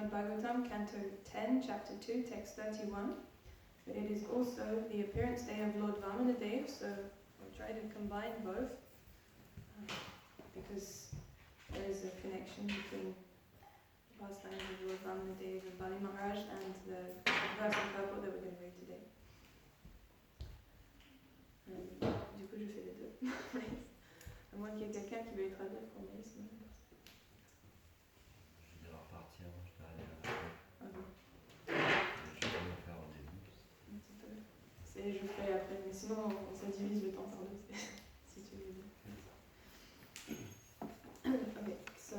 Srimad Bhagavatam, Canto 10, Chapter 2, Text 31. But it is also the appearance day of Lord Vamanadev, so we'll try to combine both because there is a connection between the pastimes of Lord Vamanadev and Bali Maharaj and the verse of purport that we're going to read today. Du coup, je fais les deux. À moins qu'il y ait quelqu'un qui veut les traduire pour moi, sinon. Je vais repartir, je vais aller à la fin. Ok. Je vais me faire au début. Un petit peu. Je ferai après, mais sinon ça divise le temps par deux, si tu veux dire. Okay, so.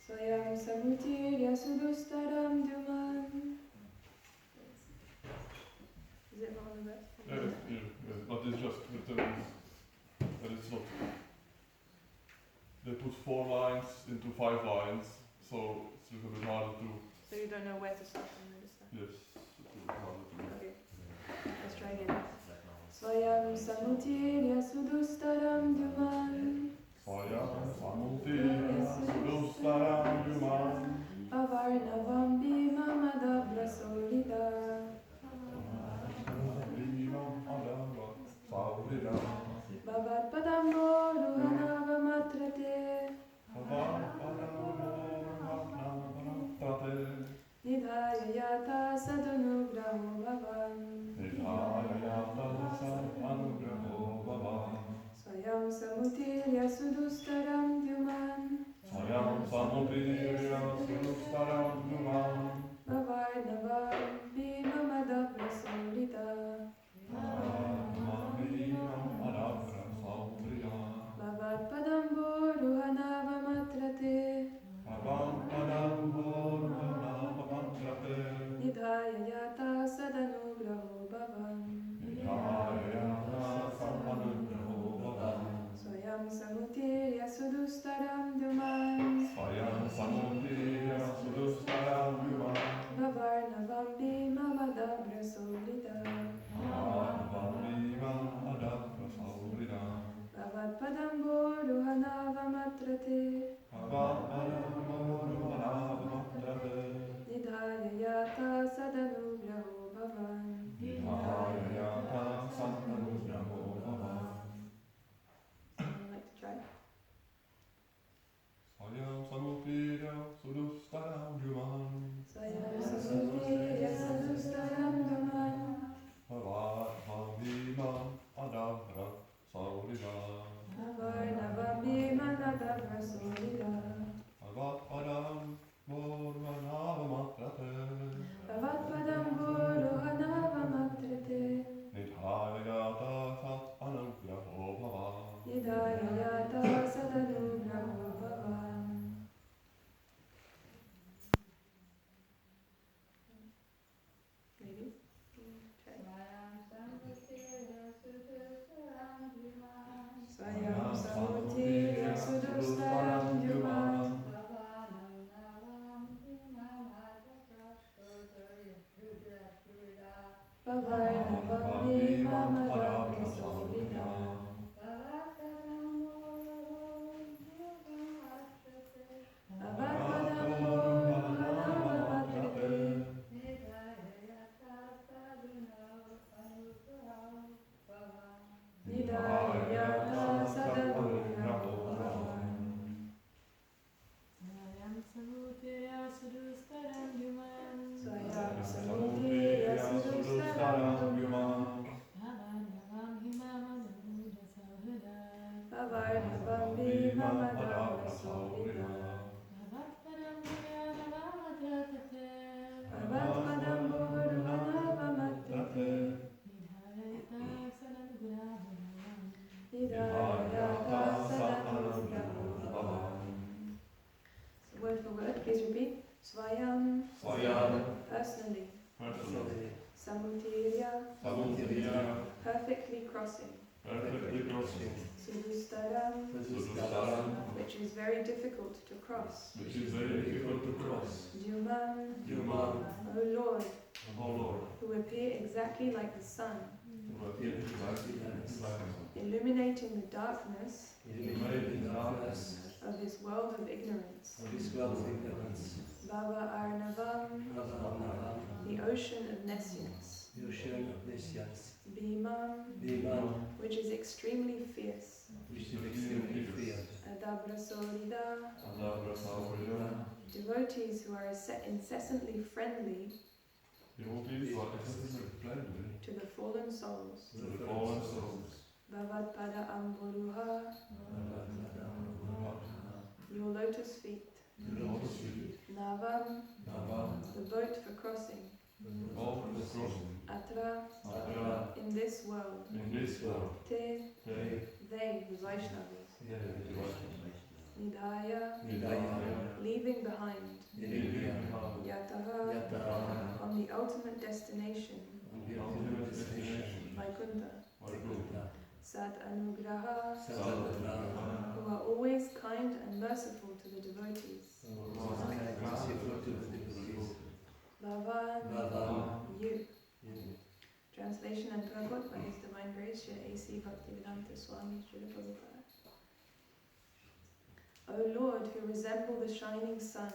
Swayam samutirya sudustaram duman. Is it not on the verse? Yes, but it's just that it's not. They put 4 lines into 5 lines, so it's a little bit harder to. So you don't know where to start and where to start? Yes, it's a little bit harder to. Okay, let's try again. Swayam samutirya sudustaram duman. Swayam samutirya sudustaram duman. Avarnavam bhimamada prasolida. Bhavat padambo ruhanava matrate. Nidhaya yata sadunugraho bhavan. Swayam samutirya sudustaram dyuman. Bhavarnavam bhimamada prasolita. Bhavat padambo ruhanava matrate. Nidhaya yata sadanugraho bhavan. Swayam samutirya sudustaram dyuman. Bhavarnavam bhimamada prasolita. Bhavat padambo ruhanava matrate. Nidhaya yata sadanugraho bhavan. Someone like to try? Swayam samutirya sudustaram duman. Swayam samutirya sudustaram duman. Bhavarnavam bhimam adabra saurida. Bhavarnavam bhimamada prasolita. Bhavat padam ruhanava matrate. Bhavat padambo ruhanava matrate. Nidhaya yata sat anugraho bhavan. Nidhaya yata sadanugraho bhavan. Maybe? Try. Swayam samutirya sudustaram dyuman. Bhavarnavam bhimamada prasolita. Bhavat padambo ruhanava matrate. Nidhaya yata sadanugraho bhavan. Swayam samutirya sudustaram dyuman. Swayam samutirya sudustaram dyuman. Bhavarnavam bhimamada prasolita. Bhavarnavam bhimamada prasolita. Bhavat padambo ruhanava matrate. Bhavat padambo ruhanava matrate. Nidhaya yata Nidhaya bhavan. So word for word, please repeat. Swayam, personally. Samutirya, perfectly crossing. Sudustaram, which is very difficult to cross. Dyuman, O Lord, who appear exactly exactly like the sun, appear exactly like the sun, illuminating the darkness illuminating the darkness of this world of ignorance. of this world of ignorance, Bhava Arnavam, the ocean of nescience. the ocean of nescience, Bhimam, which is extremely fierce. which is extremely fierce, Adabrasolida, Adabra Saurida, devotees who are incessantly friendly devotees who are excessively friendly to the fallen souls. to the fallen souls. Bhavatpada Amburuha, your lotus feet. The lotus feet, Navam, Navam, the boat for crossing. all the crossing, Atra, Adra, in this world. in this world, Te, they, the Vaishnavas. the Nidhaya, Nidaya, leaving behind. leaving behind, Yataha, Yataha, on the ultimate destination. the ultimate destination, Vaikuntha. Vaikuntha, Sat Anugraha, Sadhana, who are always kind and merciful to the devotees. merciful to the devotees, Bhavan, Bhavan, you. Translation and purport by His Divine Grace, Srila A.C. Bhaktivedanta Swami Srila Prabhupada. O Lord, who resemble the shining sun,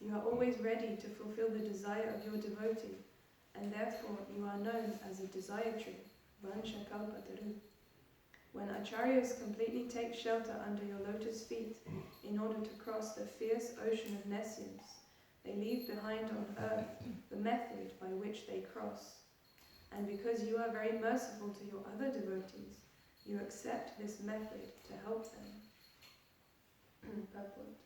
you are always ready to fulfill the desire of your devotee, and therefore you are known as a desire tree, Vansha Kalpataru. When acharyas completely take shelter under your lotus feet in order to cross the fierce ocean of nescience, they leave behind on earth the method by which they cross. And because you are very merciful to your other devotees, you accept this method to help them. Purport.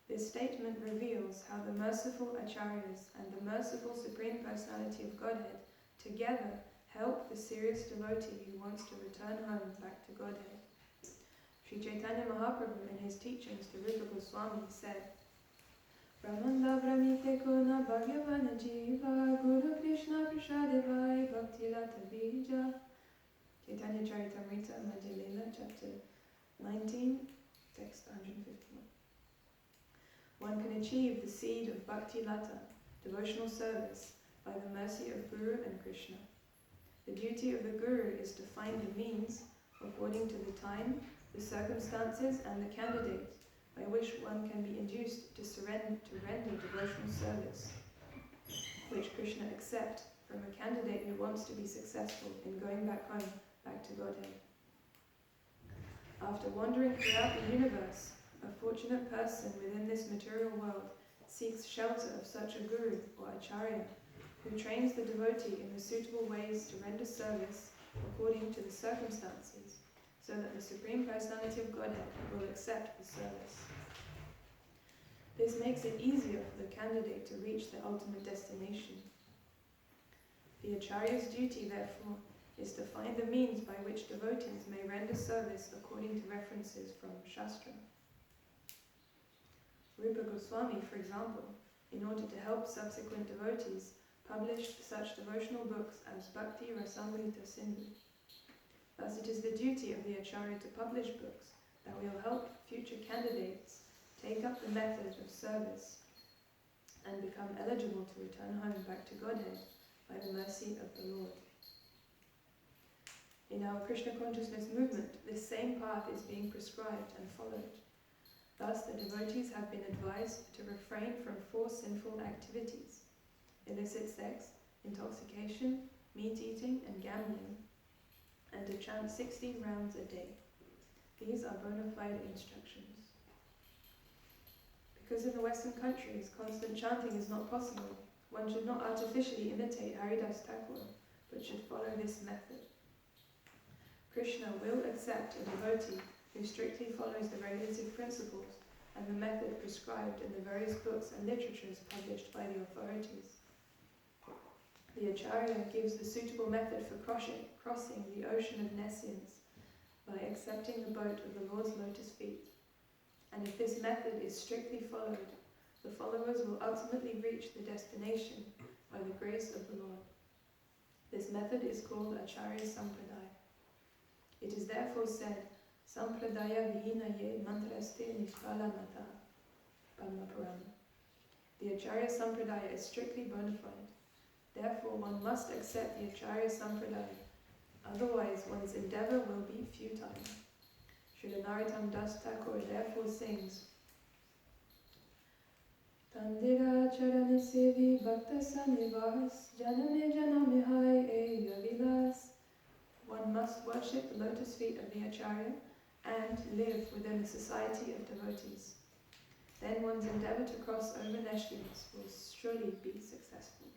This statement reveals how the merciful acharyas and the merciful Supreme Personality of Godhead together help the serious devotee who wants to return home back to Godhead. Sri Chaitanya Mahaprabhu in his teachings to Rupa Goswami said, Brahmanda Brahmite Kona Bhagavana Jiva Guru Krishna Prashadevai Bhakti Lata Bija. Chaitanya Charitamrita Madhya Lila, chapter 19, text 151. One can achieve the seed of Bhakti Lata, devotional service, by the mercy of Guru and Krishna. The duty of the Guru is to find the means, according to the time, the circumstances, and the candidate, by which one can be induced to render devotional service, which Krishna accepts from a candidate who wants to be successful in going back home, back to Godhead. After wandering throughout the universe, a fortunate person within this material world seeks shelter of such a guru or acharya, who trains the devotee in the suitable ways to render service according to the circumstances, so that the Supreme Personality of Godhead will accept the service. This makes it easier for the candidate to reach the ultimate destination. The acharya's duty, therefore, is to find the means by which devotees may render service according to references from Shastra. Rupa Goswami, for example, in order to help subsequent devotees, published such devotional books as Bhakti Rasamrita Sindhu. Thus it is the duty of the acharya to publish books that will help future candidates take up the method of service and become eligible to return home back to Godhead by the mercy of the Lord. In our Krishna consciousness movement, this same path is being prescribed and followed. Thus the devotees have been advised to refrain from 4 sinful activities: illicit sex, intoxication, meat eating, and gambling, and to chant 16 rounds a day. These are bona fide instructions. Because in the Western countries, constant chanting is not possible, one should not artificially imitate Haridas Thakur, but should follow this method. Krishna will accept a devotee who strictly follows the regulative principles and the method prescribed in the various books and literatures published by the authorities. The acharya gives the suitable method for crossing the ocean of nescience by accepting the boat of the Lord's lotus feet. And if this method is strictly followed, the followers will ultimately reach the destination by the grace of the Lord. This method is called Acharya Sampradaya. It is therefore said, Sampradaya Vihinaye Mantraste Nishkala Mata, Padma Purana. The Acharya Sampradaya is strictly bona fide. Therefore, one must accept the Acharya Sampradaya, otherwise one's endeavour will be futile. Srila Narottam Das Thakur therefore sings, Tandira charani sevi bhakta sanivas, janame janame hai eya vilas. One must worship the lotus feet of the Acharya and live within the society of devotees. Then one's endeavour to cross over Neshlimas will surely be successful.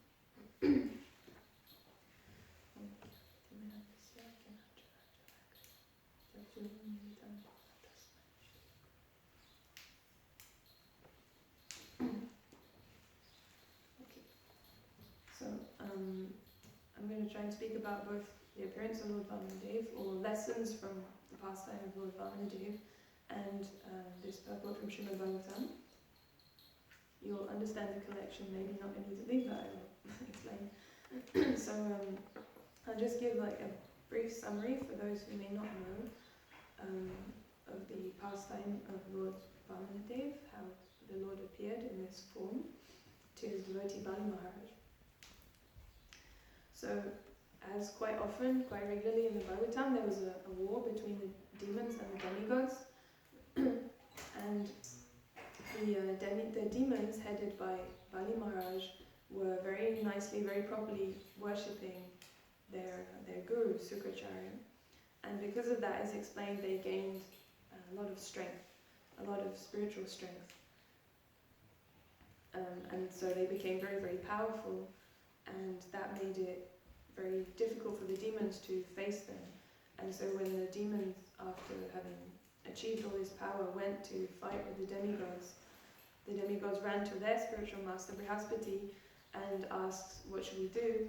So, I'm going to try and speak about both the appearance of Lord Vamanadev, or lessons from the pastime of Lord Vamanadev, and this purport from Srimad Bhagavatam. You'll understand the collection maybe not immediately, but I will explain. So I'll just give like a brief summary for those who may not know of the pastime of Lord Vamanadev, how the Lord appeared in this form to his devotee Bali Maharaj. So, as quite often, quite regularly in the Bhagavatam, there was a war between the demons and the demigods. And the demons, headed by Bali Maharaj, were very nicely, very properly worshipping their guru, Sukracharya. And because of that, as explained, they gained a lot of strength, a lot of spiritual strength. And so they became very, very powerful, and that made it very difficult for the demons to face them. And so when the demons, after having achieved all this power, went to fight with the demigods ran to their spiritual master Brihaspati and asked, what should we do?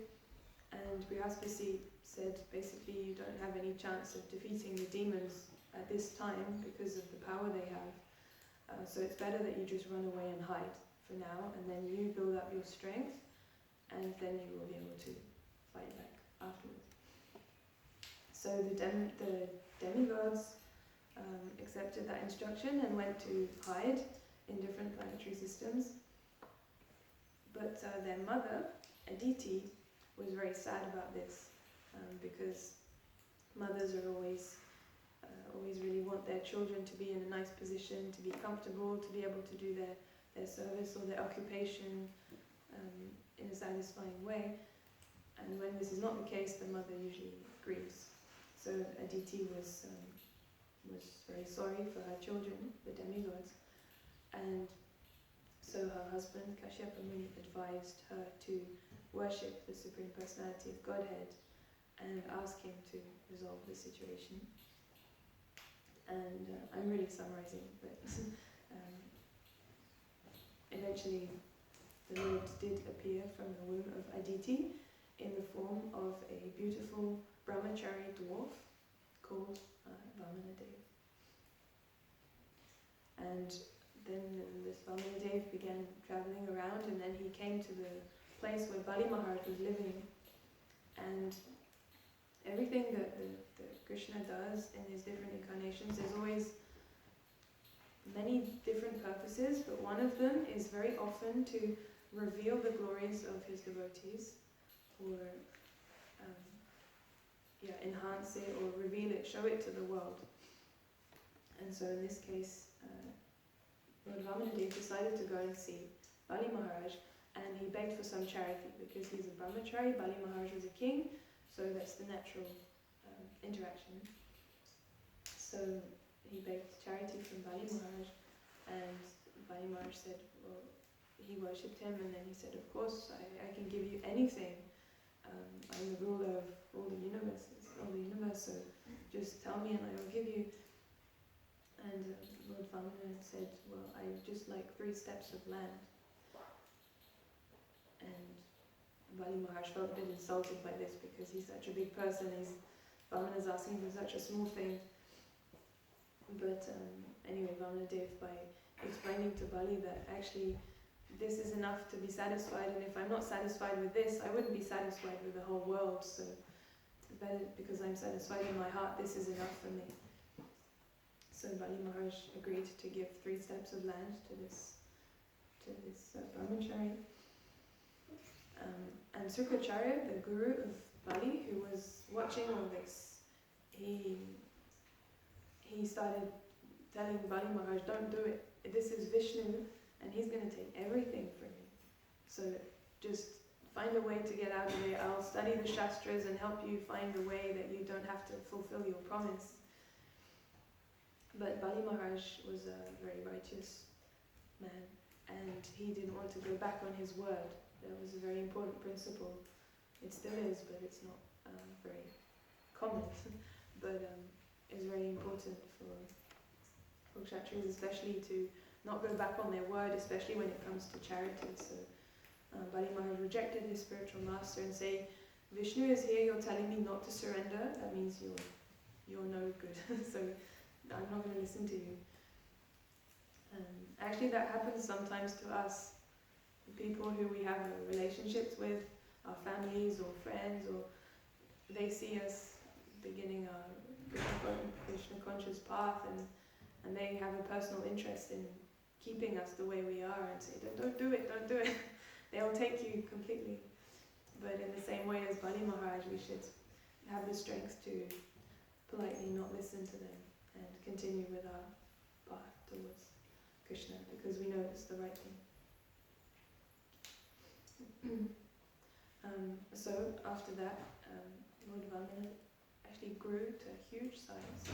And Brihaspati said, basically, you don't have any chance of defeating the demons at this time because of the power they have. So it's better that you just run away and hide for now, and then you build up your strength, and then you will be able to fight back afterwards. So the demigods accepted that instruction and went to hide in different planetary systems. But their mother, Aditi, was very sad about this because mothers are always really want their children to be in a nice position, to be comfortable, to be able to do their service or their occupation in a satisfying way. And when this is not the case, the mother usually grieves. So Aditi was very sorry for her children, the demigods, and so her husband Kashyapa Muni advised her to worship the Supreme Personality of Godhead and ask him to resolve the situation. And I'm really summarizing, but eventually the Lord did appear from the womb of Aditi in the form of a beautiful brahmachari dwarf called Vamanadev. And then this Vamanadev began travelling around, and then he came to the place where Bali Maharaj was living. And everything that Krishna does in his different incarnations, there's always many different purposes, but one of them is very often to reveal the glories of his devotees, or enhance it or reveal it, show it to the world. And so in this case, Lord Vamanadev decided to go and see Bali Maharaj, and he begged for some charity because he's a brahmachari. Bali Maharaj was a king, so that's the natural interaction. So he begged charity from Bali Maharaj, and Bali Maharaj said, well, he worshipped him, and then he said, of course, I can give you anything. I'm the ruler of all the universe, so just tell me and I will give you. And Lord Vamana said, well, I just like 3 steps of land. And Bali Maharaj felt a bit insulted by this because he's such a big person, Vamana's asking for such a small thing. But anyway, Vamanadev, by explaining to Bali that actually this is enough to be satisfied, and if I'm not satisfied with this, I wouldn't be satisfied with the whole world, so better, because I'm satisfied in my heart, this is enough for me. So Bali Maharaj agreed to give 3 steps of land to this brahmachari. And Sukracharya, the guru of Bali, who was watching all this, he started telling Bali Maharaj, don't do it. This is Vishnu, and he's going to take everything from you. So just find a way to get out of it. I'll study the Shastras and help you find a way that you don't have to fulfill your promise. But Bali Maharaj was a very righteous man, and he didn't want to go back on his word. That was a very important principle. It still is, but it's not very common. But it's very important for Kshatriyas, especially to not go back on their word, especially when it comes to charity. So Bali Maharaj rejected his spiritual master and say, Vishnu is here, you're telling me not to surrender, that means you're no good. So I'm not going to listen to you. Actually that happens sometimes to us, people who we have relationships with, our families or friends, or they see us beginning our Krishna conscious path, and they have a personal interest in keeping us the way we are and say, don't do it. They'll take you completely. But in the same way as Bali Maharaj, we should have the strength to politely not listen to them and continue with our path towards Krishna, because we know it's the right thing. So after that, Lord Vamana actually grew to a huge size,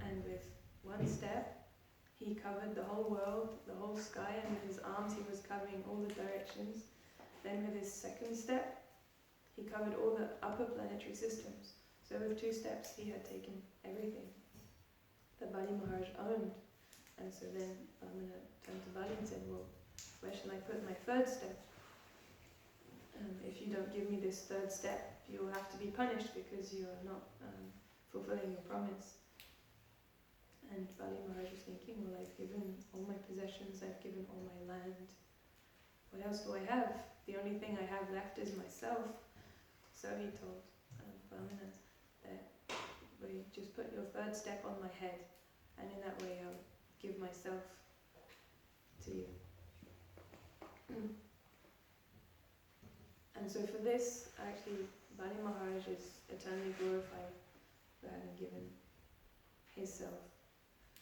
and with one step he covered the whole world, the whole sky, and with his arms he was covering all the directions. Then with his second step he covered all the upper planetary systems. So with 2 steps he had taken everything that Bali Maharaj owned. And so then Vamana turned to Bali and said, well, where shall I put my 3rd step? If you don't give me this 3rd step, you'll have to be punished because you are not fulfilling your promise. And Bali Maharaj was thinking, well, I've given all my possessions, I've given all my land. What else do I have? The only thing I have left is myself. So he told Vamana that, well, just put your 3rd step on my head, and in that way I'll give myself to you. And so for this, actually, Bali Maharaj is eternally glorified for having given his self.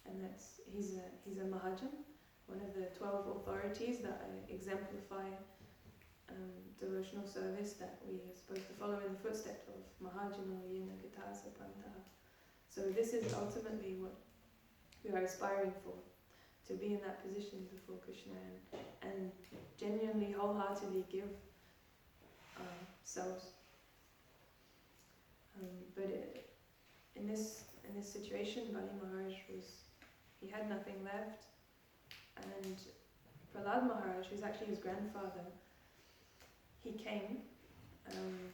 And that's, he's a Mahajan, one of the 12 authorities that exemplify devotional service that we are supposed to follow in the footsteps of Mahajano Yena Gitasa Pantaha. So this is ultimately what we are aspiring for, to be in that position before Krishna and genuinely, wholeheartedly give ourselves. In this situation, Bali Maharaj he had nothing left, and Prahlad Maharaj, who's actually his grandfather, he came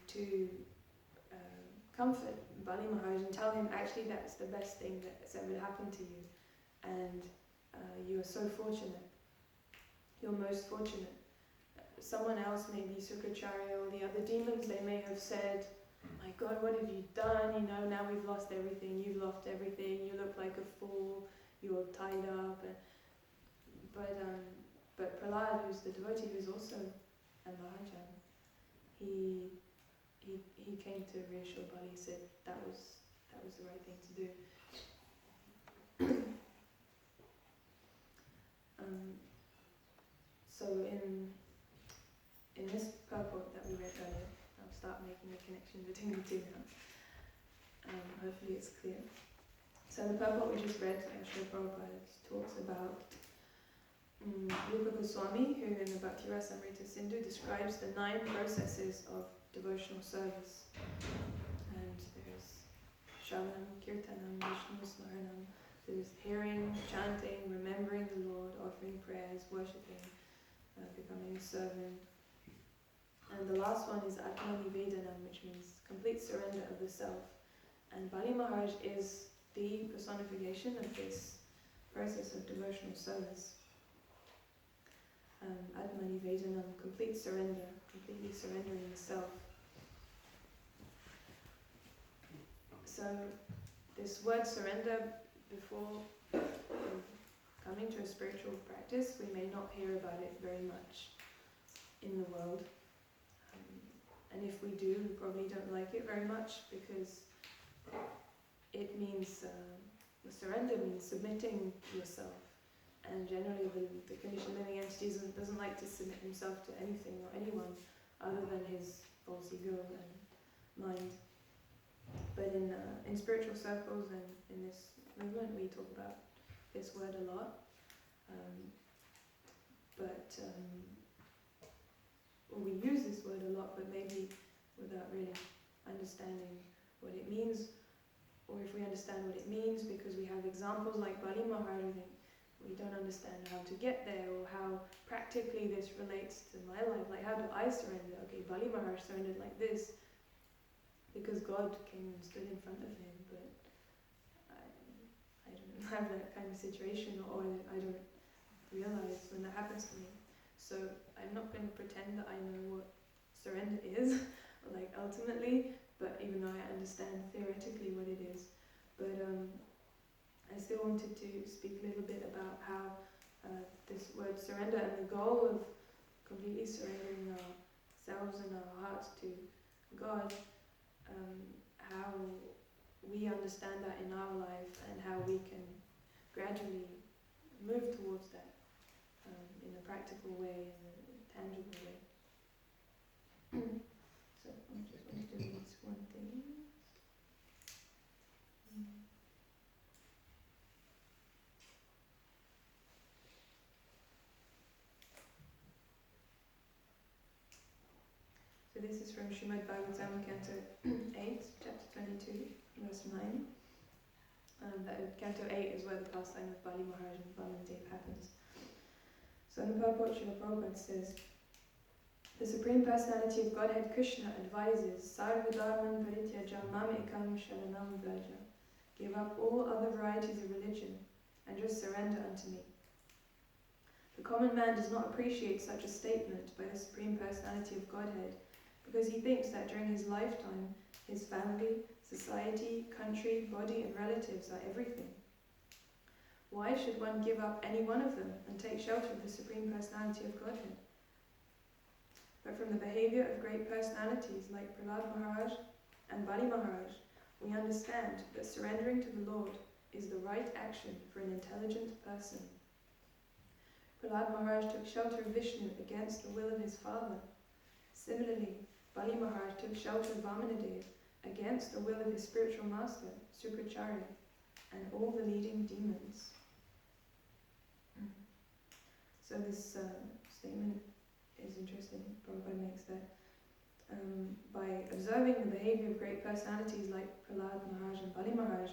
to comfort Bali Maharaj and tell him, actually that's the best thing that's ever happened to you, and you are so fortunate. You're most fortunate. Someone else, maybe Sukracharya or the other demons, they may have said, my God, what have you done? You know, now we've lost everything, you've lost everything, you look like a fool, you're tied up. But Prahlad, who's the devotee, who's also a Mahajan, he came to reassure Bali. He said that was the right thing to do. So in this purport that we read earlier, I'll start making the connection between the two now. Hopefully it's clear. So the purport we just read, Srila Prabhupada talks about Rupa Goswami, who in the Bhakti Rasamrita Sindhu describes the 9 processes of devotional service. And there's Shravanam, Kirtanam, Vishnu Smaranam. There's hearing, chanting, remembering the Lord, offering prayers, worshipping, becoming a servant. And the last one is Atmanivedanam, which means complete surrender of the self. And Bali Maharaj is the personification of this process of devotional service. Atmanivedanam, complete surrender, completely surrendering the self. So this word surrender, before coming to a spiritual practice, we may not hear about it very much in the world. and if we do, we probably don't like it very much because it means surrender means submitting yourself, and generally the conditioned living entity doesn't like to submit himself to anything or anyone other than his false ego and mind. But in spiritual circles and in this movement, we talk about this word a lot. Well, we use this word a lot, but maybe without really understanding what it means, or if we understand what it means because we have examples like Bali Maharaj, we don't understand how to get there or how practically this relates to my life. Like, how do I surrender? Okay, Bali Maharaj surrendered like this because God came and stood in front of him, but I don't have that kind of situation, or I don't realize when that happens to me. So I'm not going to pretend that I know what surrender is, like ultimately, but even though I understand theoretically what it is. But I still wanted to speak a little bit about how this word surrender and the goal of completely surrendering ourselves and our hearts to God, how we understand that in our life and how we can gradually move towards that in a practical way, in a tangible way. So I just wanted to read one thing. So this is from Srimad Bhagavatam, Canto 8, Chapter 22, verse 9. Canto 8 is where the pastime of Bali Maharaj and Vamandev happens. So in the purport, Srila Prabhupada says, the Supreme Personality of Godhead Krishna advises, Sarvadharman Parityaja Mam Ekam Sharanam Vraja. Give up all other varieties of religion and just surrender unto me. The common man does not appreciate such a statement by the Supreme Personality of Godhead because he thinks that during his lifetime, his family, society, country, body and relatives are everything. Why should one give up any one of them and take shelter of the Supreme Personality of Godhead? But from the behavior of great personalities like Prahlad Maharaj and Bali Maharaj, we understand that surrendering to the Lord is the right action for an intelligent person. Prahlad Maharaj took shelter of Vishnu against the will of his father. Similarly, Bali Maharaj took shelter of Vamanadev against the will of his spiritual master, Sukracharya, and all the leading demons. So this statement is interesting. Prabhupada makes that by observing the behavior of great personalities like Prahlad Maharaj and Bali Maharaj,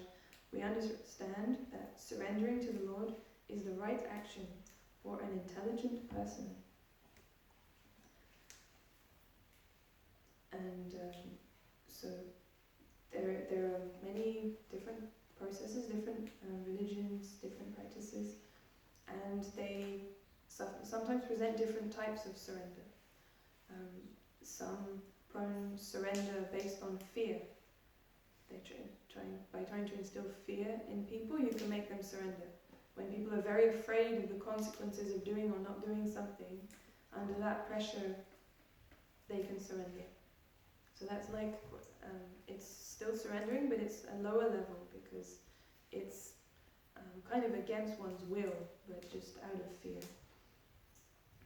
we understand that surrendering to the Lord is the right action for an intelligent person. And so there are many different processes, different religions, different practices, and they sometimes present different types of surrender. Some surrender based on fear. They by trying to instill fear in people, you can make them surrender. When people are very afraid of the consequences of doing or not doing something, under that pressure, they can surrender. So that's like, it's still surrendering, but it's a lower level because it's kind of against one's will, but just out of fear.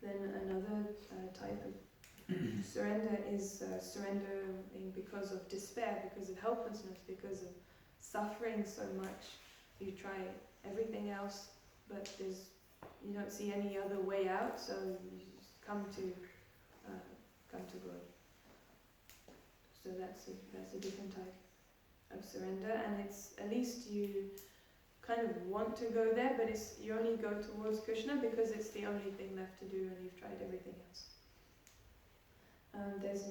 Then another type of surrender is surrendering because of despair, because of helplessness, because of suffering so much. You try everything else, but you don't see any other way out, so you just come to God. So that's a different type of surrender, and it's at least you kind of want to go there, but you only go towards Krishna because it's the only thing left to do, and you've tried everything else. There's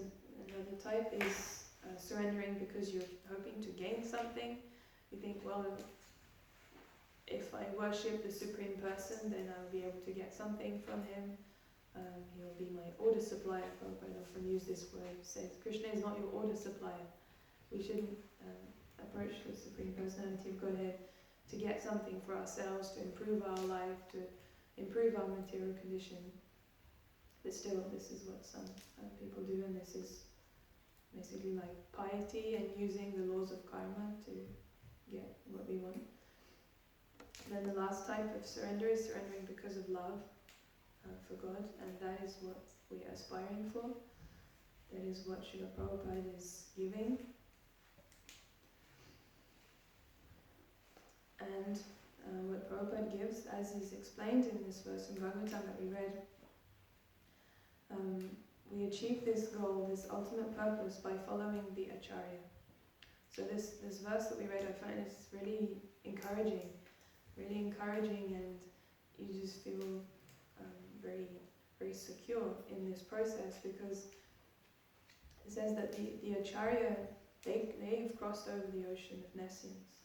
another type is surrendering because you're hoping to gain something. You think, well, if I worship the Supreme Person, then I'll be able to get something from him. He'll be my order supplier. Prabhupada often use this word. It says, Krishna is not your order supplier. We shouldn't approach the Supreme Personality of Godhead to get something for ourselves, to improve our life, to improve our material condition. But still, this is what some people do, and this is basically like piety and using the laws of karma to get what we want. Then the last type of surrender is surrendering because of love for God, and that is what we are aspiring for. That is what Srila Prabhupada is giving. And what Prabhupada gives, as is explained in this verse in Bhagavatam that we read, we achieve this goal, this ultimate purpose, by following the Acharya. So this verse that we read, I find is really encouraging, and you just feel very, very secure in this process, because it says that the Acharya, they've crossed over the ocean of nescience,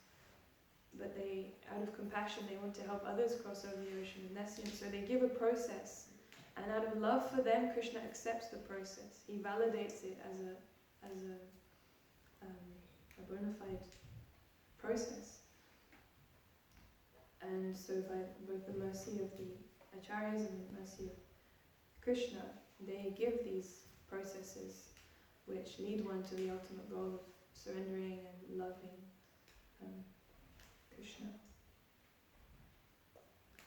but they, out of compassion, they want to help others cross over the ocean of nescience, so they give a process, and out of love for them, Krishna accepts the process. He validates it as a bona fide process. And so by with the mercy of the Acharyas and the mercy of Krishna, they give these processes which lead one to the ultimate goal of surrendering and loving Krishna.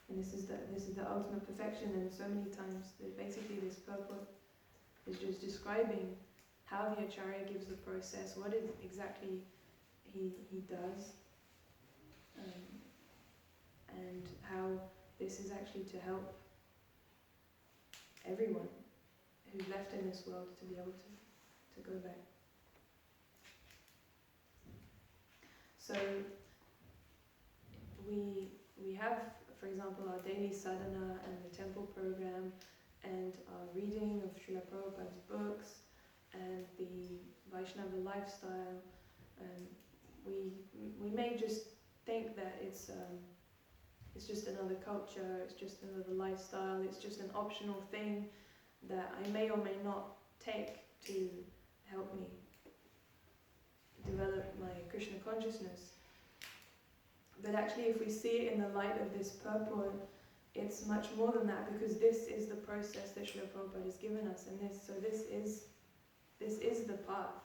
And this is the ultimate perfection, and so many times basically this purport is just describing how the Acharya gives the process, what it exactly he does, and how this is actually to help everyone who's left in this world to be able to go back. So we have, for example, our daily sadhana and the temple program and our reading of Srila Prabhupada's books and the Vaishnava lifestyle. We may just think that it's just another culture, it's just another lifestyle, it's just an optional thing that I may or may not take to help me develop my Krishna consciousness. But actually, if we see it in the light of this purport, it's much more than that, because this is the process that Srila Prabhupada has given us, and this is the path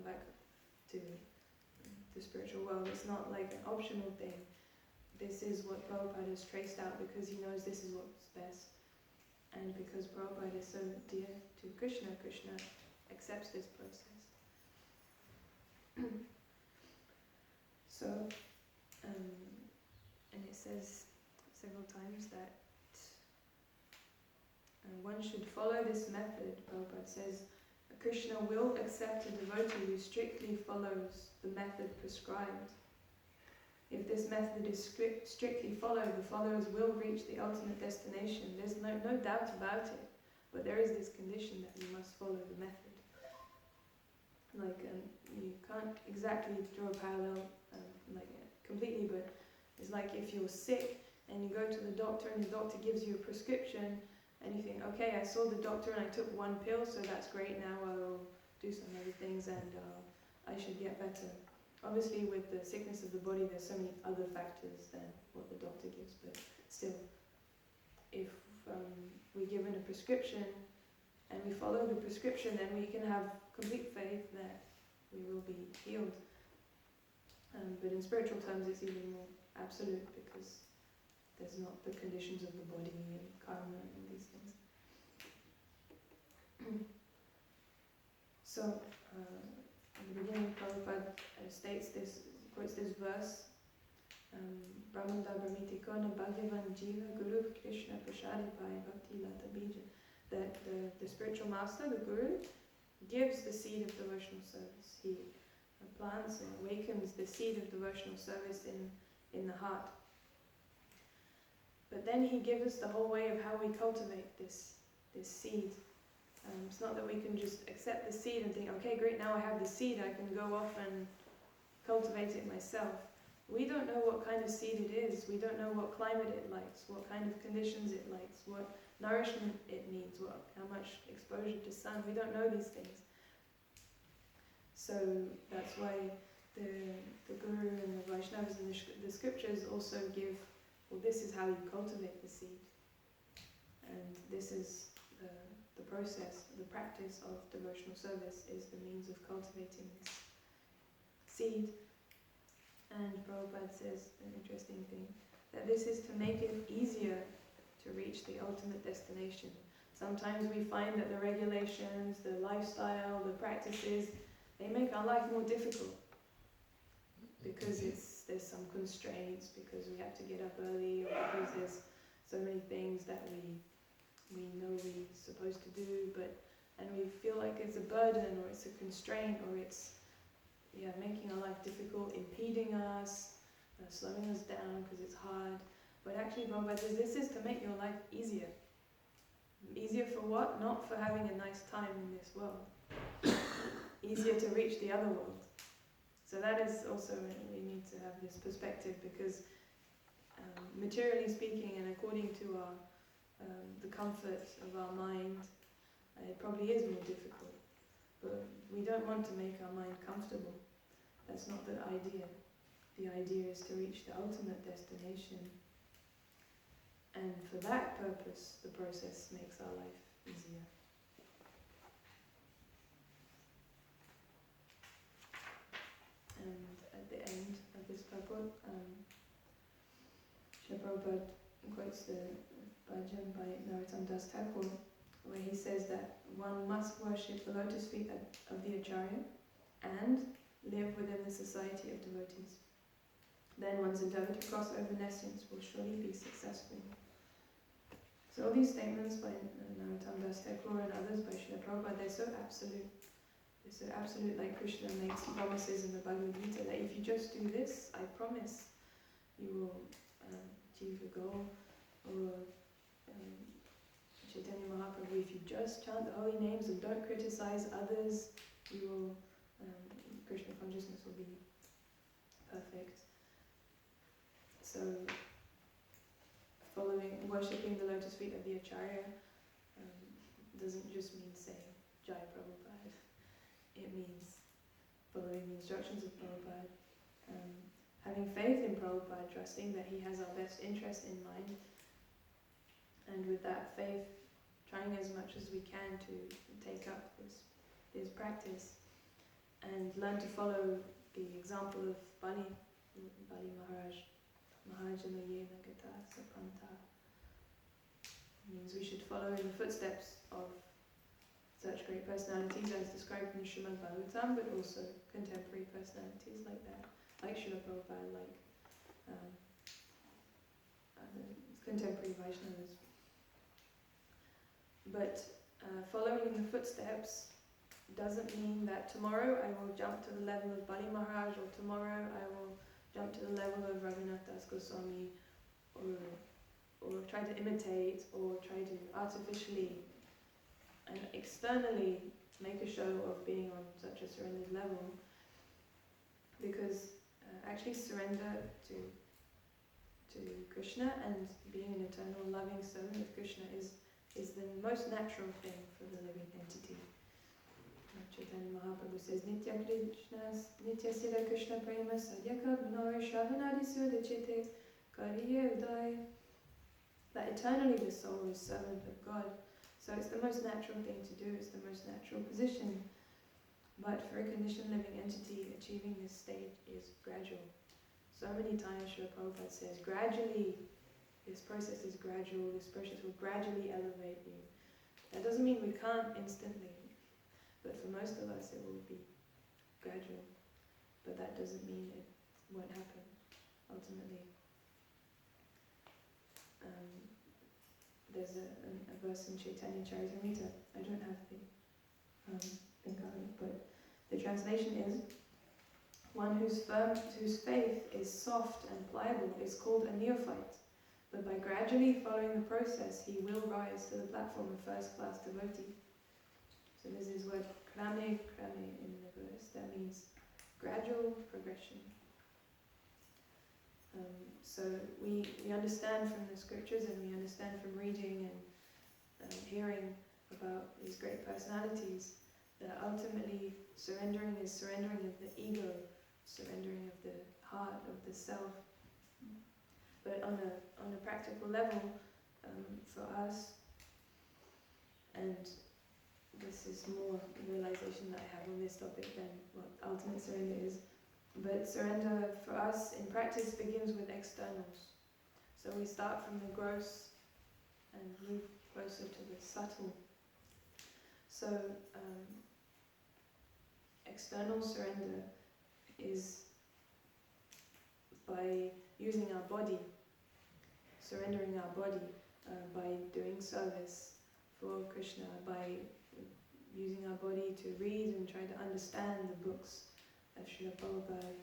back to the spiritual world. It's not like an optional thing. This is what Prabhupada has traced out, because he knows this is what's best, and because Prabhupada is so dear to Krishna, Krishna accepts this process. So, and it says several times that one should follow this method. Prabhupada says, Krishna will accept a devotee who strictly follows the method prescribed. If this method is strictly followed, the followers will reach the ultimate destination. There's no doubt about it. But there is this condition that you must follow the method. Like, you can't exactly draw a parallel completely, but it's like if you're sick and you go to the doctor and the doctor gives you a prescription and you think, okay, I saw the doctor and I took one pill, so that's great, now I'll do some other things and I should get better. Obviously with the sickness of the body there's so many other factors than what the doctor gives, but still, if we're given a prescription and we follow the prescription, then we can have complete faith that we will be healed. But in spiritual terms it's even more absolute, because there's not the conditions of the body and karma and these things. So, in the beginning, Prabhupada quotes this verse, Brahmanda Brahmitikona Bhagavan Jiva Guru Krishna Prashadi Pai Bhakti Lata Bija, that the spiritual master, the Guru, gives the seed of devotional service. He plants and awakens the seed of devotional service in the heart. But then he gives us the whole way of how we cultivate this seed. It's not that we can just accept the seed and think, okay, great, now I have the seed, I can go off and cultivate it myself. We don't know what kind of seed it is. We don't know what climate it likes, what kind of conditions it likes, what nourishment it needs, how much exposure to sun. We don't know these things. So that's why the Guru and the Vaishnavas and the scriptures also give, well, this is how you cultivate the seed. And this is the process, the practice of devotional service is the means of cultivating this seed. And Prabhupada says an interesting thing, that this is to make it easier to reach the ultimate destination. Sometimes we find that the regulations, the lifestyle, the practices, they make our life more difficult because there's some constraints, because we have to get up early, or because there's so many things that we know we're supposed to do, and we feel like it's a burden, or it's a constraint, or it's making our life difficult, impeding us, slowing us down because it's hard. But actually Prabhupada says this is to make your life easier. Easier for what? Not for having a nice time in this world. Easier to reach the other world. So that is also, we need to have this perspective, because materially speaking, and according to our the comfort of our mind, it probably is more difficult. But we don't want to make our mind comfortable. That's not the idea. The idea is to reach the ultimate destination. And for that purpose, the process makes our life easier. And at the end of this purport, Srila Prabhupada quotes the bhajan by Narottam Das Thakur, where he says that one must worship the lotus feet of the Acharya and live within the society of devotees. Then one's endeavour to cross over nescience will surely be successful. So all these statements by Narottam Das Thakur and others by Srila Prabhupada, they're so absolute. They're so absolute, like Krishna makes promises in the Bhagavad Gita that if you just do this, I promise you will achieve your goal. Or Chaitanya Mahaprabhu, if you just chant the holy names and don't criticize others, you will, Krishna consciousness will be perfect. So, worshipping the lotus feet of the Acharya doesn't just mean saying Jai Prabhupada. It means following the instructions of Prabhupada, having faith in Prabhupada, trusting that he has our best interest in mind, and with that faith, trying as much as we can to take up this practice and learn to follow the example of Bali Maharaj. Mahajana Yena Gata Sapanta. Means we should follow in the footsteps of such great personalities as described in the Srimad Bhagavatam, but also contemporary personalities like that, like Srila Prabhupada, like contemporary Vaishnavas. But following in the footsteps doesn't mean that tomorrow I will jump to the level of Bali Maharaj, or tomorrow I will jump to the level of Raghunath Das Goswami, or try to imitate, or try to artificially and externally make a show of being on such a surrendered level, because actually surrender to Krishna and being an eternal loving servant of Krishna is the most natural thing for the living entity. Chaitanya Mahaprabhu says, Nitya Sila Krishna Prema Sadyaka Gunore Shavanadi Sudachite Kariye Uday. That eternally the soul is servant of God. So it's the most natural thing to do, it's the most natural position. But for a conditioned living entity, achieving this state is gradual. So many times Srila Prabhupada says, gradually, this process is gradual, this process will gradually elevate you. That doesn't mean we can't instantly, but for most of us it will be gradual. But that doesn't mean it won't happen, ultimately. There's a verse in Chaitanya Charitamrita, I don't have the thing current, but the translation is, one whose faith is soft and pliable is called a neophyte, but by gradually following the process, he will rise to the platform of first-class devotee. So this is what krame in the verse, that means gradual progression. So we understand from the scriptures, and we understand from reading and hearing about these great personalities, that ultimately surrendering is surrendering of the ego, surrendering of the heart, of the self. But on a practical level, for us, and this is more realization that I have on this topic than what ultimate surrender is. But surrender for us in practice begins with externals. So we start from the gross and move closer to the subtle. So external surrender is by using our body, surrendering our body, by doing service for Krishna, by using our body to read and try to understand the books of Srila Prabhupada,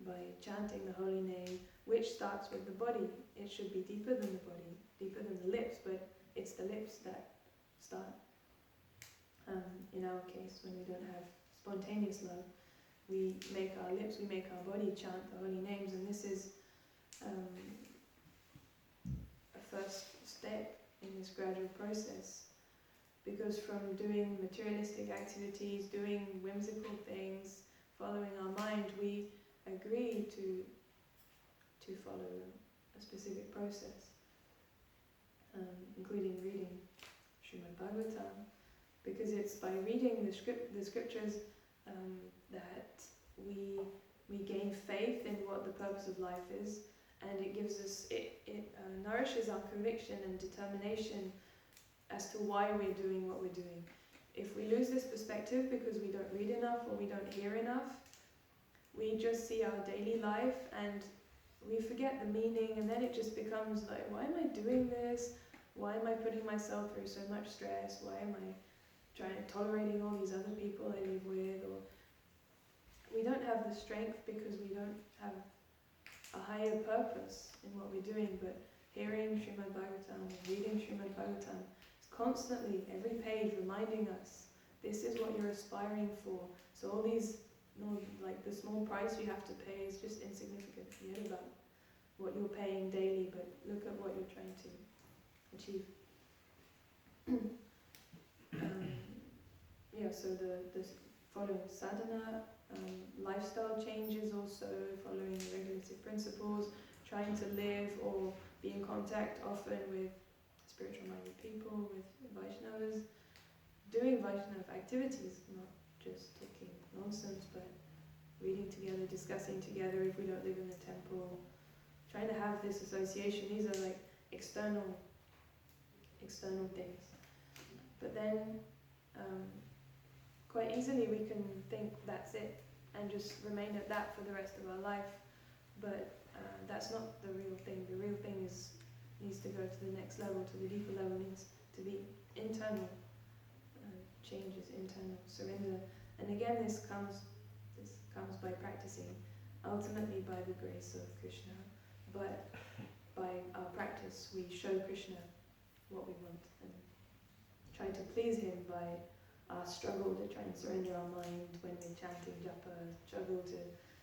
by chanting the holy name, which starts with the body. It should be deeper than the body, deeper than the lips, but it's the lips that start. In our case, when we don't have spontaneous love, we make our lips, we make our body chant the holy names, and this is a first step in this gradual process. Because from doing materialistic activities, doing whimsical things, following our mind, we agree to follow a specific process, including reading Srimad Bhagavatam, because it's by reading the scriptures that we gain faith in what the purpose of life is, and it gives us, it nourishes our conviction and determination as to why we're doing what we're doing. If we lose this perspective because we don't read enough or we don't hear enough, we just see our daily life and we forget the meaning, and then it just becomes like, why am I doing this? Why am I putting myself through so much stress? Why am I tolerating all these other people I live with? Or we don't have the strength because we don't have a higher purpose in what we're doing. But hearing Srimad Bhagavatam, reading Srimad Bhagavatam, constantly, every page reminding us, this is what you're aspiring for. So all these, like the small price you have to pay is just insignificant. Forget about what you're paying daily, but look at what you're trying to achieve. So the following sadhana, lifestyle changes also, following the regulative principles, trying to live or be in contact often with spiritual-minded people, with Vaishnavas, doing Vaishnava activities, not just talking nonsense, but reading together, discussing together if we don't live in the temple, trying to have this association. These are like external things. But then quite easily we can think that's it and just remain at that for the rest of our life. But that's not the real thing. The real thing needs to go to the next level, to the deeper level, needs to be internal changes, internal surrender. And again, this comes by practicing, ultimately by the grace of Krishna. But by our practice, we show Krishna what we want and try to please him by our struggle to try and surrender our mind when we're chanting japa, struggle to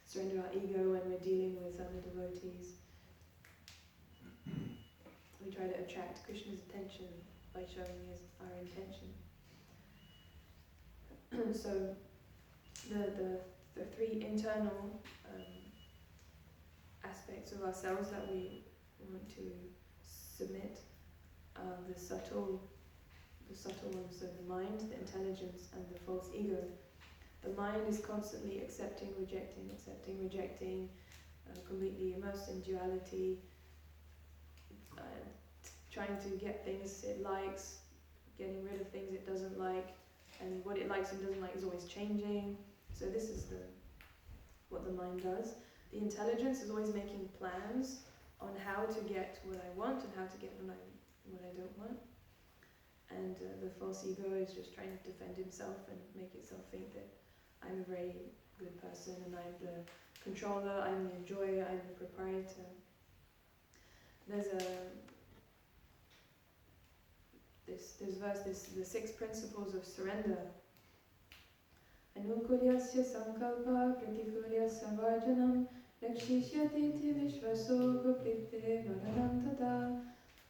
surrender our ego when we're dealing with other devotees. We try to attract Krishna's attention by showing our intention. So the three internal aspects of ourselves that we want to submit are the subtle ones, so the mind, the intelligence, and the false ego. The mind is constantly accepting, rejecting, completely immersed in duality, trying to get things it likes, getting rid of things it doesn't like, and what it likes and doesn't like is always changing. So this is what the mind does. The intelligence is always making plans on how to get what I want and how to get what I don't want. And the false ego is just trying to defend himself and make itself think that I'm a very good person and I'm the controller, I'm the enjoyer, I'm the proprietor. There's this verse, the 6 principles of surrender. Anukulyasya sankalpa pratikulyasya varjanam lakshishyati ti vishvaso guplite varanam tata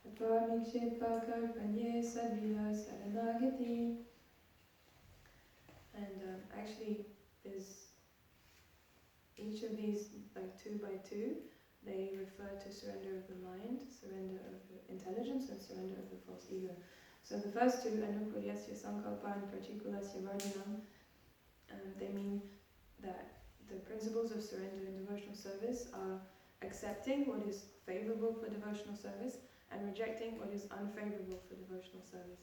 atvarmikshepa karpanye sadvila saranagati. And actually there's each of these, like 2 by 2, they refer to surrender of the mind, surrender of the intelligence, and surrender of the false ego. So the first two, anukulyasya sankalpa and pratikulasya varnanam, they mean that the principles of surrender in devotional service are accepting what is favourable for devotional service and rejecting what is unfavourable for devotional service.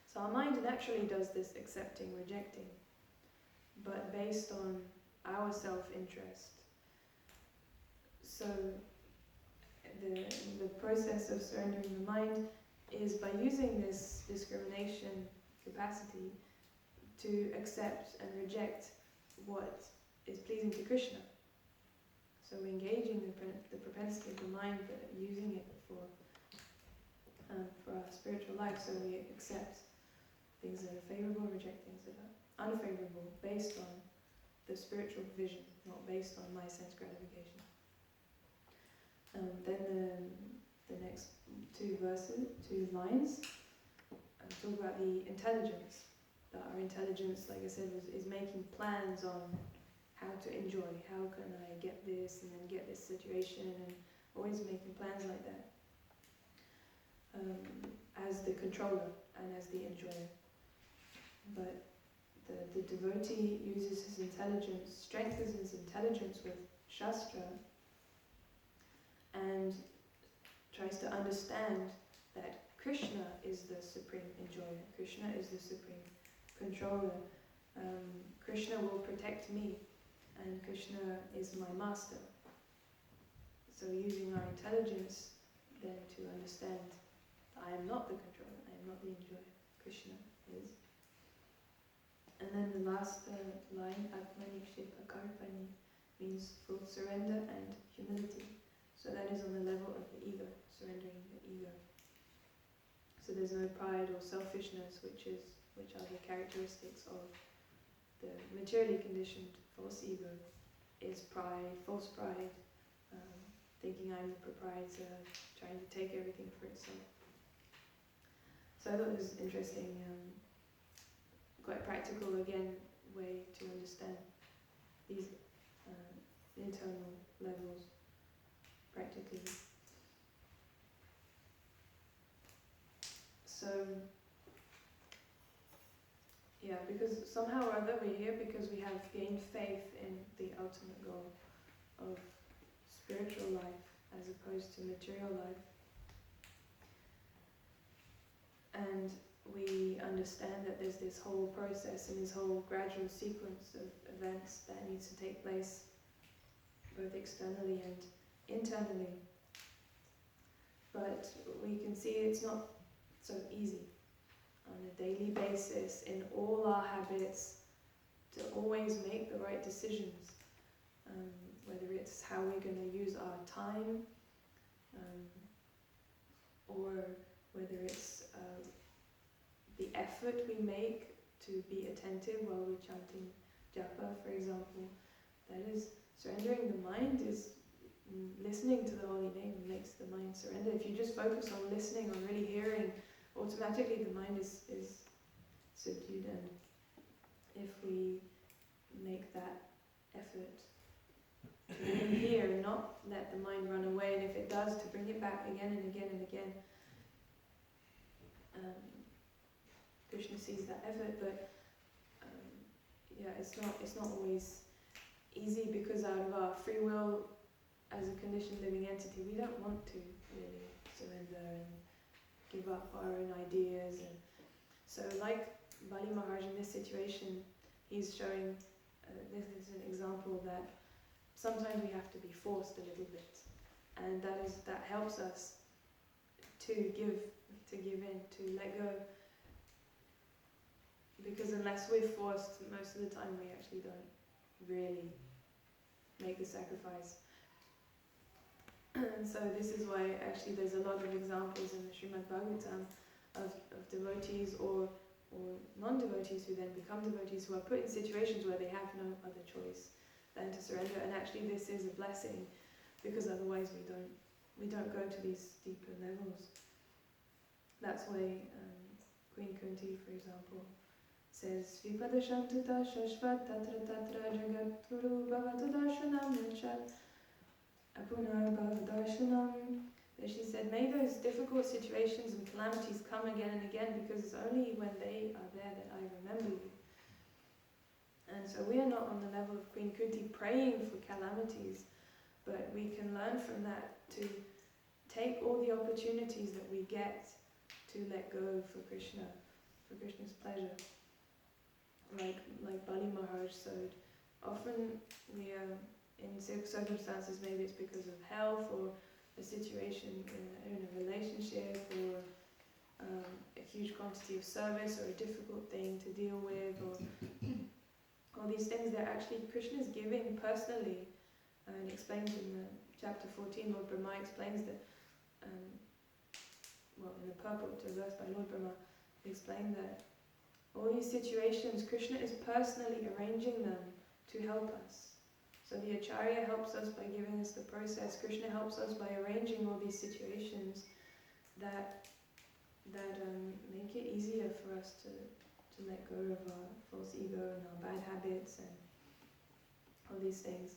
So our mind naturally does this accepting, rejecting, but based on our self-interest. So the process of surrendering the mind is by using this discrimination capacity to accept and reject what is pleasing to Krishna. So we're engaging the propensity of the mind, but using it for our spiritual life. So we accept things that are favourable, reject things that are unfavourable, based on the spiritual vision, not based on my sense gratification. Then the next two lines, talk about the intelligence. That our intelligence, like I said, is making plans on how to enjoy, how can I get this and then get this situation, and always making plans like that. As the controller and as the enjoyer. But the devotee uses his intelligence, strengthens his intelligence with Shastra, and tries to understand that Krishna is the supreme enjoyer, Krishna is the supreme controller, Krishna will protect me, and Krishna is my master. So using our intelligence then to understand I am not the controller, I am not the enjoyer, Krishna is. And then the last line, Atmani Kshipa Karpani, means full surrender and humility. So that is on the level of the ego, surrendering the ego. So there's no pride or selfishness, which are the characteristics of the materially conditioned false ego. Is pride, false pride, thinking I'm the proprietor, trying to take everything for itself. So I thought it was interesting, quite practical again, way to understand these internal levels practically. So, yeah, because somehow or other we're here because we have gained faith in the ultimate goal of spiritual life as opposed to material life. And we understand that there's this whole process and this whole gradual sequence of events that needs to take place both externally and internally. But we can see it's not so easy on a daily basis in all our habits to always make the right decisions, whether it's how we're going to use our time, or whether it's the effort we make to be attentive while we're chanting japa, for example. That is, surrendering the mind is listening to the holy name makes the mind surrender. If you just focus on listening, on really hearing, automatically the mind is subdued. And if we make that effort to really hear and not let the mind run away, and if it does, to bring it back again and again and again, Krishna sees that effort. But yeah, it's not always easy, because out of our free will as a conditioned living entity, we don't want to really surrender and give up our own ideas. And so like Bali Maharaj in this situation, he's showing, this is an example that sometimes we have to be forced a little bit, and that helps us to give in, to let go, because unless we're forced, most of the time we actually don't really make the sacrifice. And so this is why actually there's a lot of examples in the Srimad Bhagavatam of devotees or non-devotees who then become devotees, who are put in situations where they have no other choice than to surrender. And actually this is a blessing, because otherwise we don't go to these deeper levels. That's why Queen Kunti, for example, says Vipadashantuta Shashvat Tatra Tatra Jagat Guru Bhavatu Darshanam Yachat Apunar Bhav Darshanam That she said, may those difficult situations and calamities come again and again, because it's only when they are there that I remember you. And so we are not on the level of Queen Kuti praying for calamities, but we can learn from that to take all the opportunities that we get to let go for Krishna, for Krishna's pleasure. Like Bali Maharaj said, often we are in circumstances, maybe it's because of health or a situation in a relationship, or a huge quantity of service, or a difficult thing to deal with, or all these things that actually Krishna is giving personally. And explains in the chapter 14, Lord Brahma explains that, in the purport to a verse by Lord Brahma, he explained that all these situations, Krishna is personally arranging them to help us. So the Acharya helps us by giving us the process. Krishna helps us by arranging all these situations that make it easier for us to let go of our false ego and our bad habits and all these things.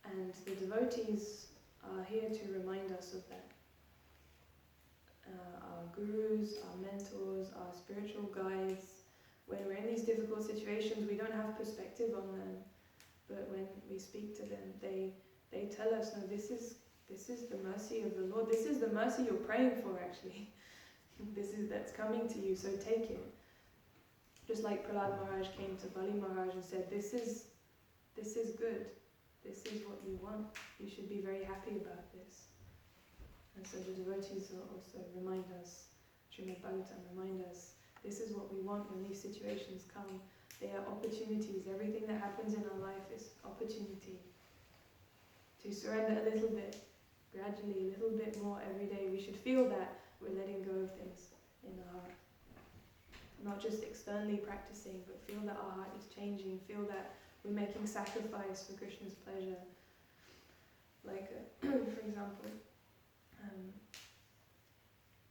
And the devotees are here to remind us of that. Our gurus, our mentors, our spiritual guides, when we're in these difficult situations, we don't have perspective on them. But when we speak to them, they tell us, no, this is the mercy of the Lord. This is the mercy you're praying for, actually. That's coming to you, so take it. Just like Prahlad Maharaj came to Bali Maharaj and said, this is good. This is what you want. You should be very happy about this. And so the devotees will also remind us, Srimad Bhagavatam remind us, this is what we want when these situations come. They are opportunities. Everything that happens in our life is opportunity to surrender a little bit, gradually, a little bit more every day. We should feel that we're letting go of things in our heart. Not just externally practicing, but feel that our heart is changing, feel that we're making sacrifice for Krishna's pleasure. Like, for example,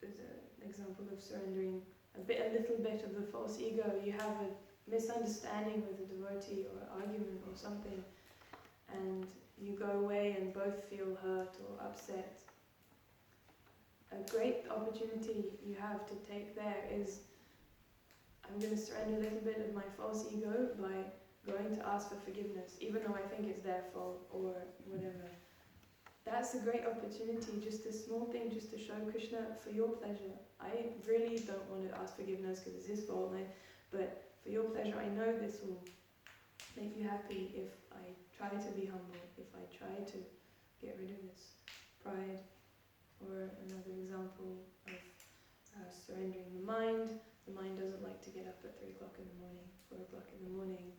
there's an example of surrendering a little bit of the false ego. You have a misunderstanding with a devotee or argument or something, and you go away and both feel hurt or upset. A great opportunity you have to take there is, I'm going to surrender a little bit of my false ego by going to ask for forgiveness, even though I think it's their fault or whatever. That's a great opportunity, just a small thing, just to show Krishna for your pleasure. I really don't want to ask forgiveness because it's his fault, but for your pleasure, I know this will make you happy if I try to be humble, if I try to get rid of this pride. Or another example of surrendering the mind. The mind doesn't like to get up at 3 o'clock in the morning, 4 o'clock in the morning.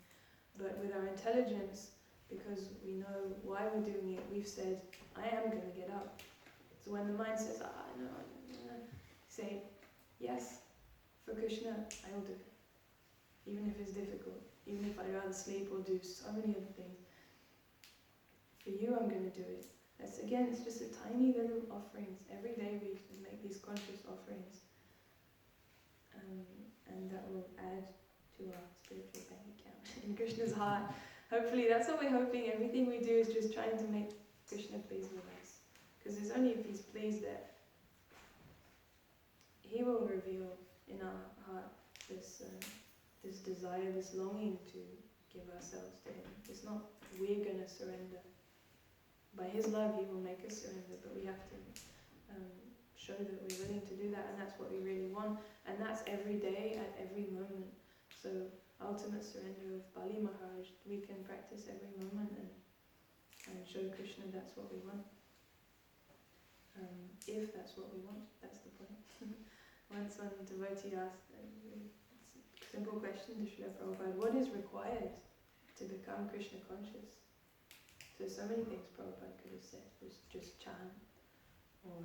But with our intelligence, because we know why we're doing it, we've said, I am going to get up. So when the mind says, no, say, yes, for Krishna, I will do it. Even if it's difficult, even if I'd rather sleep or do so many other things. For you, I'm going to do it. It's just a tiny little offerings. Every day we should make these conscious offerings. And that will add to our spiritual bank account in Krishna's heart. Hopefully that's what we're hoping. Everything we do is just trying to make Krishna pleased with us. Because it's only if he's pleased that he will reveal in our heart this desire, this longing to give ourselves to him. It's not we're going to surrender. By his love he will make us surrender, but we have to show that we're willing to do that, and that's what we really want. And that's every day, at every moment. So ultimate surrender of Bali Maharaj, we can practice every moment and show Krishna that's what we want. If that's what we want, that's the point. Once one devotee asked a simple question to Srila Prabhupada, what is required to become Krishna conscious? So many things Prabhupada could have said, was just chant, or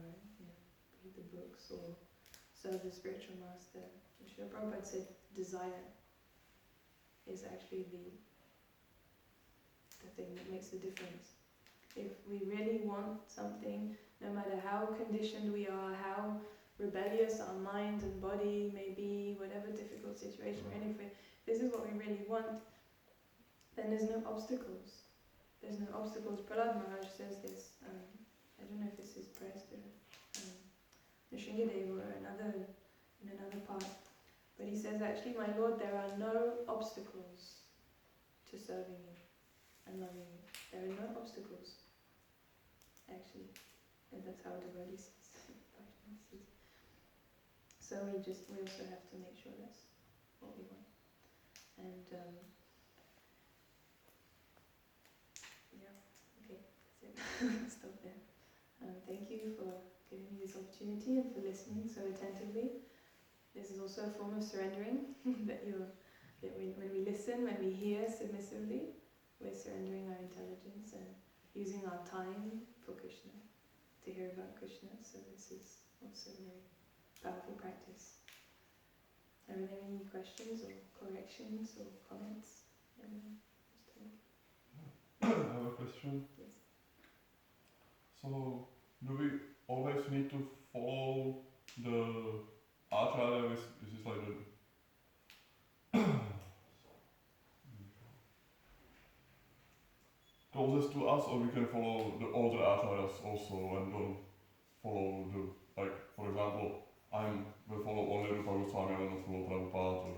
read the books, or serve the spiritual master. And Srila Prabhupada said desire is actually the thing that makes the difference. If we really want something, no matter how conditioned we are, how rebellious our mind and body may be, whatever difficult situation we're in, if this is what we really want, then there's no obstacles. There's no obstacles. Prahlad Maharaj says this. I don't know if this is praised or the Sringadeva or in another part, but he says actually, my Lord, there are no obstacles to serving you and loving you. There are no obstacles, actually, and that's how devotee sees. So we also have to make sure that's what we want. And yeah, okay, that's it. Stop there. Thank you for giving me this opportunity and for listening so attentively. This is also a form of surrendering that when we listen, when we hear submissively, we're surrendering our intelligence and using our time for Krishna, to hear about Krishna. So this is also a very powerful practice. Are there any questions or corrections or comments? Anyone? I have a question. Yes. So, do we always need to follow the acharya? Is this like the closest to us, or we can follow the older acharyas also and don't follow the, like, for example, I will follow only Rupa Goswami, I will not follow Prabhupada,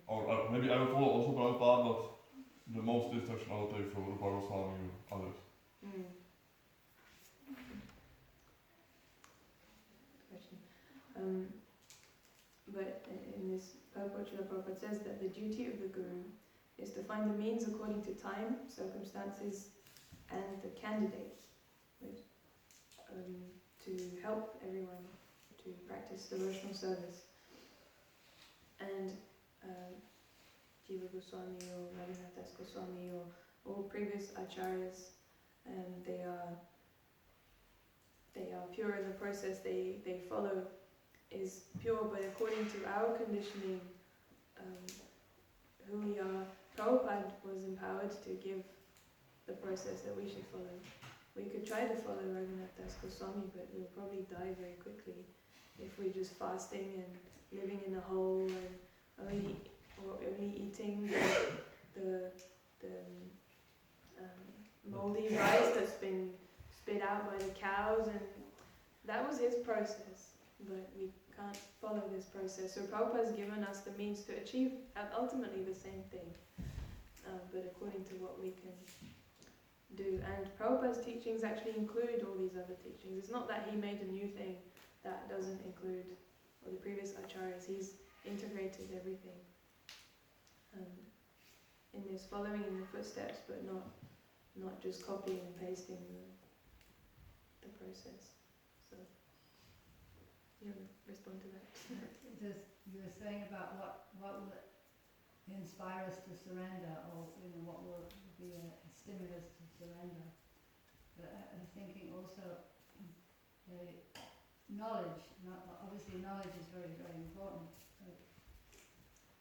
or maybe I will follow also Prabhupada, but the most instruction I will take from Rupa Goswami or others. Question. But in this Prabhupada says that the duty of the Guru is to find the means according to time, circumstances, and the candidate, to help everyone to practice devotional service. And Jiva Goswami or Raghunath Goswami or all previous acharyas, they are pure in the process they follow is pure, but according to our conditioning, who we are, Prabhupada was empowered to give the process that we should follow. We could try to follow Raghunath Goswami, but we'll probably die very quickly if we're just fasting and living in a hole and only eating the moldy rice that's been spit out by the cows, and that was his process. But we can't follow this process. So Prabhupada's given us the means to achieve ultimately the same thing, but according to what we can do. And Prabhupada's teachings actually include all these other teachings. It's not that he made a new thing that doesn't include all the previous acharyas. He's integrated everything in this, following in the footsteps, but not just copying and pasting the process. So you want to respond to that? You were saying about what will inspire us to surrender, or what will be a stimulus to surrender. But I'm thinking also the knowledge. Obviously, knowledge is very, very important.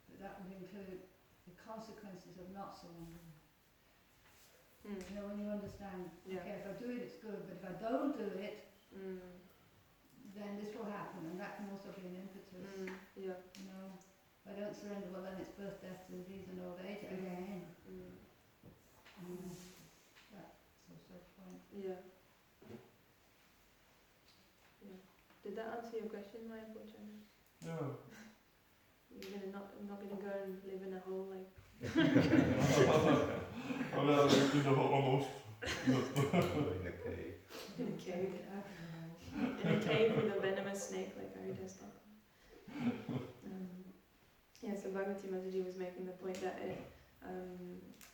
But that would include the consequences of not surrendering. When you understand, okay, if I do it, it's good, but if I don't do it, then this will happen, and that can also be an impetus. If I don't surrender, well, then it's birth, death, disease, and old age again. That's also a point. Yeah. Did that answer your question, Maya Pochana? Yeah. You're not gonna go and live in a hole like. Almost. In a cave. In a cave. In a cave with a venomous snake like Haridas Thakur. So Bhagavati Mataji was making the point that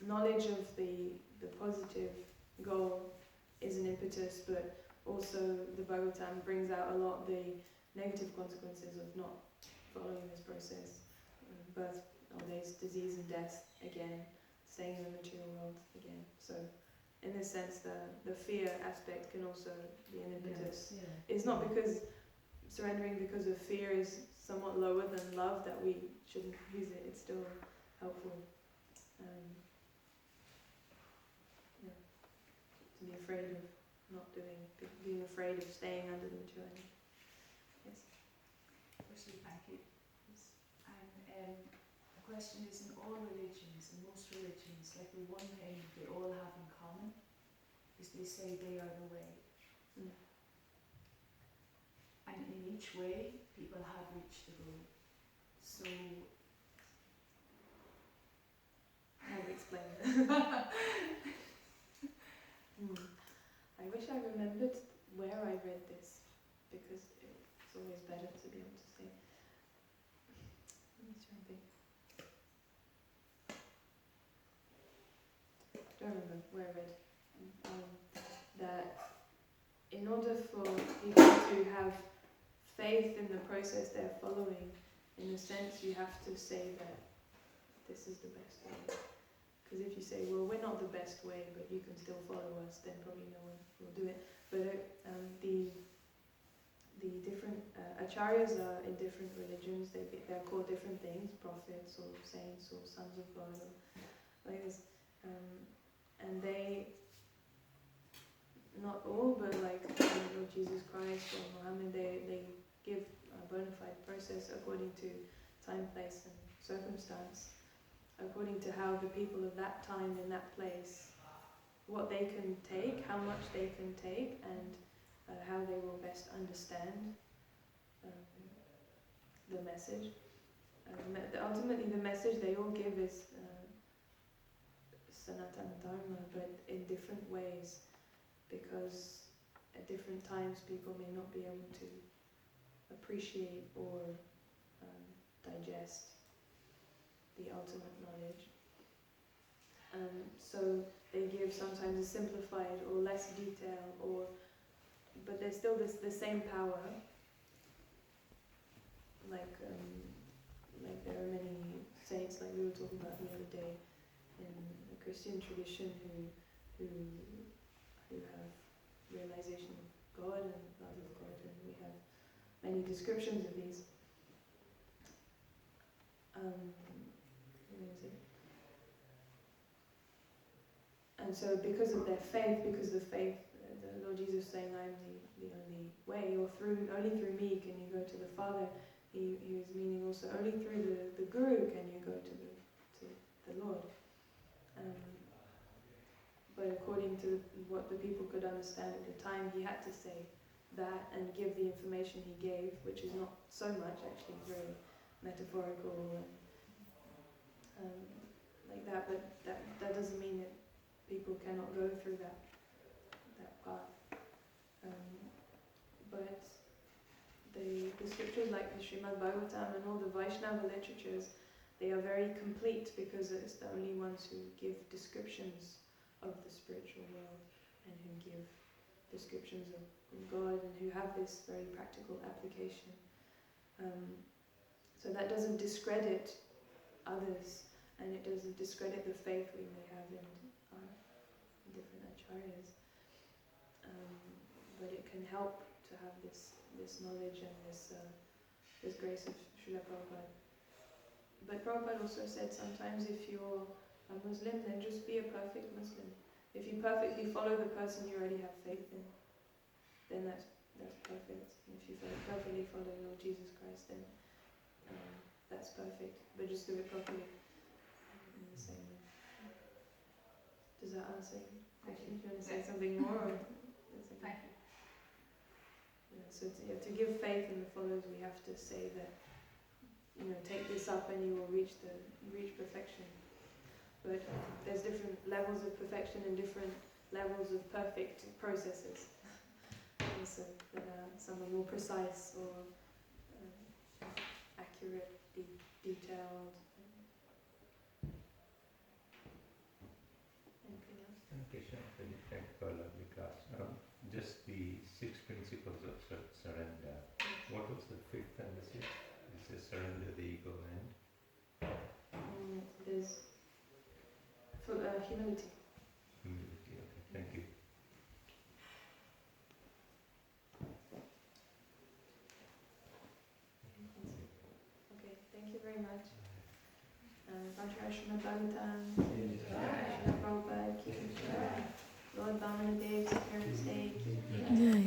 knowledge of the positive goal is an impetus, but also the Bhagavatam brings out a lot of the negative consequences of not following this process. Birth, old age, disease and death again, staying in the material world again. So in this sense, the fear aspect can also be an impetus. Yes, It's not because surrendering because of fear is somewhat lower than love that we shouldn't use it. It's still helpful. To be afraid of not doing, being afraid of staying under the material energy. Yes. Firstly, thank you. And the question is, in all religions, in most religions, like the one thing they all have in common is they say they are the way. Mm. And in each way, people have reached the goal. So, How to explain it? I wish I remembered where I read this, because it's always better to be able to say. Let me try and think. I don't remember where I read that in order for people to have faith in the process they're following, in a sense you have to say that this is the best way. Because if you say, well, we're not the best way, but you can still follow us, then probably no one will do it. But the different acharyas are in different religions. They're called different things, prophets or saints or sons of God, or like this. And they, not all, but like Lord Jesus Christ or Muhammad, they give a bona fide process according to time, place, and circumstance, according to how the people of that time in that place, what they can take, how much they can take, and how they will best understand the message. Ultimately, the message they all give is Sanatana Dharma, but in different ways, because at different times people may not be able to appreciate or digest the ultimate knowledge. So they give sometimes a simplified or less detail, but there's still the same power. Like there are many saints, like we were talking about the other day, in the Christian tradition who have realization of God and love of God, and we have many descriptions of these. Where is it? And so because of their faith, because the faith, the Lord Jesus saying, I am the only way, or only through me can you go to the Father, he was meaning also only through the Guru can you go to the Lord. But according to what the people could understand at the time, he had to say that and give the information he gave, which is not so much, actually very metaphorical and like that, but that doesn't mean that people cannot go through that path. But the scriptures like the Srimad Bhagavatam and all the Vaishnava literatures, they are very complete because it's the only ones who give descriptions of the spiritual world and who give descriptions of God and who have this very practical application. So that doesn't discredit others, and it doesn't discredit the faith we may have in different acharyas. But it can help to have this knowledge and this grace of Srila Prabhupada. But Prabhupada also said sometimes if you're a Muslim, then just be a perfect Muslim. If you perfectly follow the person you already have faith in, then that's perfect. And if you perfectly follow Lord Jesus Christ, then that's perfect. But just do it properly in the same way. Does that answer your question? Do you want to say something more? Or thank you. Yeah, so to give faith in the followers, we have to say that, take this up and you will reach perfection. But there's different levels of perfection and different levels of perfect processes. And so some are more precise or accurate, detailed. Anything else? Krishna, very practical, lovely class. Just the 6 principles of surrender. What was the 5th and the 6th? Is the surrender the ego and? There's humility. Humility, okay, thank you. Okay, thank you very much. Vajra Srimad Bhagavatam, Srila Prabhupada, Lord Vamana Dev, Security State. Yay.